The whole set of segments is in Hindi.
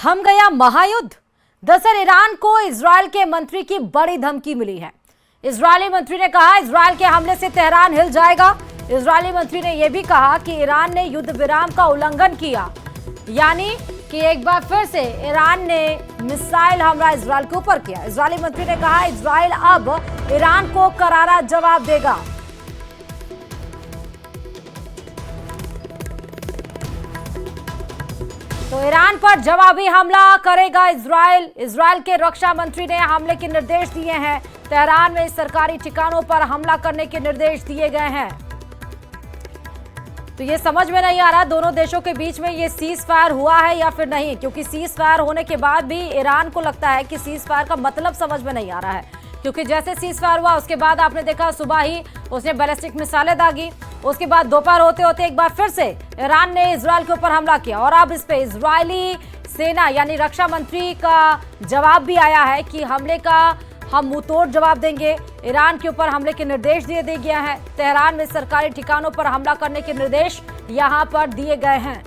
थम गया महायुद्ध। दरअसल ईरान को इजरायल के मंत्री की बड़ी धमकी मिली है। इजरायली मंत्री ने कहा इजरायल के हमले से तेहरान हिल जाएगा। इजरायली मंत्री ने यह भी कहा कि ईरान ने युद्ध विराम का उल्लंघन किया, यानी कि एक बार फिर से ईरान ने मिसाइल हमला इजरायल के ऊपर किया। इजरायली मंत्री ने कहा इजरायल अब ईरान को करारा जवाब देगा। तो ईरान पर जवाबी हमला करेगा इजरायल। इजरायल के रक्षा मंत्री ने हमले के निर्देश दिए हैं। तेहरान में सरकारी ठिकानों पर हमला करने के निर्देश दिए गए हैं। तो ये समझ में नहीं आ रहा दोनों देशों के बीच में ये सीज फायर हुआ है या फिर नहीं, क्योंकि सीज फायर होने के बाद भी ईरान को लगता है कि सीज फायर का मतलब समझ में नहीं आ रहा है, क्योंकि जैसे सीज फायर हुआ उसके बाद आपने देखा सुबह ही उसने बैलिस्टिक मिसाइलें दागी। उसके बाद दोपहर होते होते एक बार फिर से ईरान ने इजरायल के ऊपर हमला किया और अब इस पे इजरायली सेना यानी रक्षा मंत्री का जवाब भी आया है कि हमले का हम मुंहतोड़ जवाब देंगे। ईरान के ऊपर हमले के निर्देश दिए गए हैं। तेहरान में सरकारी ठिकानों पर हमला करने के निर्देश यहां पर दिए गए हैं।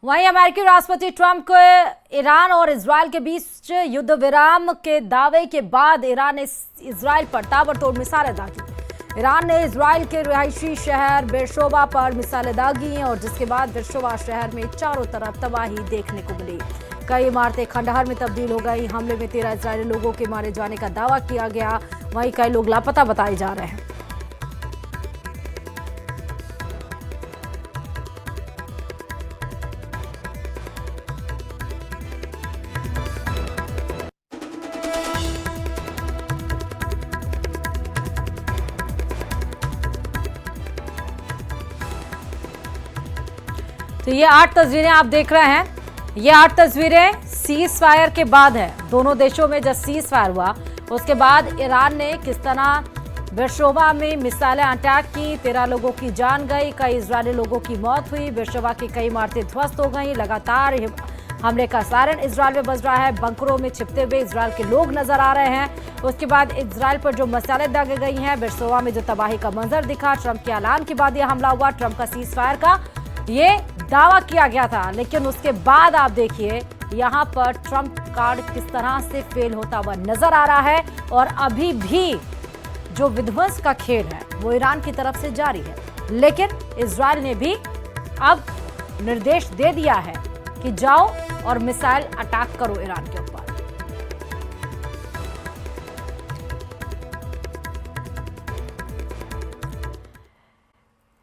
वहीं अमेरिकी राष्ट्रपति ट्रंप को ईरान और इजरायल के बीच युद्ध विराम के दावे के बाद ईरान ने इजरायल पर ताबड़तोड़ मिसाइलें दागी। ईरान ने इजरायल के रिहायशी शहर बेरशोबा पर मिसाइलें दागी और जिसके बाद बेरशोबा शहर में चारों तरफ तबाही देखने को मिली। कई इमारतें खंडहर में तब्दील हो गई। हमले में 13 इजरायली लोगों के मारे जाने का दावा किया गया। वहीं कई लोग लापता बताए जा रहे हैं। तो ये 8 तस्वीरें आप देख रहे हैं। ये 8 तस्वीरें सीज फायर के बाद है। दोनों देशों में जब सीज फायर हुआ उसके बाद ईरान ने किस तरह बेरशोबा में मिसाइलें अटैक की। 13 लोगों की जान गई, कई इजरायली लोगों की मौत हुई। बेरशोबा की कई इमारतें ध्वस्त हो गई। लगातार हमले का सायरन इजरायल में बज रहा है। बंकरों में छिपते हुए इजरायल के लोग नजर आ रहे हैं। उसके बाद इजरायल पर जो मिसाइलें दागी गई हैं, बेरशोबा में जो तबाही का मंजर दिखा, ट्रंप के ऐलान के बाद यह हमला हुआ। ट्रंप का सीज फायर का ये दावा किया गया था, लेकिन उसके बाद आप देखिए यहां पर ट्रंप कार्ड किस तरह से फेल होता हुआ नजर आ रहा है और अभी भी जो विध्वंस का खेल है वो ईरान की तरफ से जारी है। लेकिन इजरायल ने भी अब निर्देश दे दिया है कि जाओ और मिसाइल अटैक करो ईरान के ऊपर।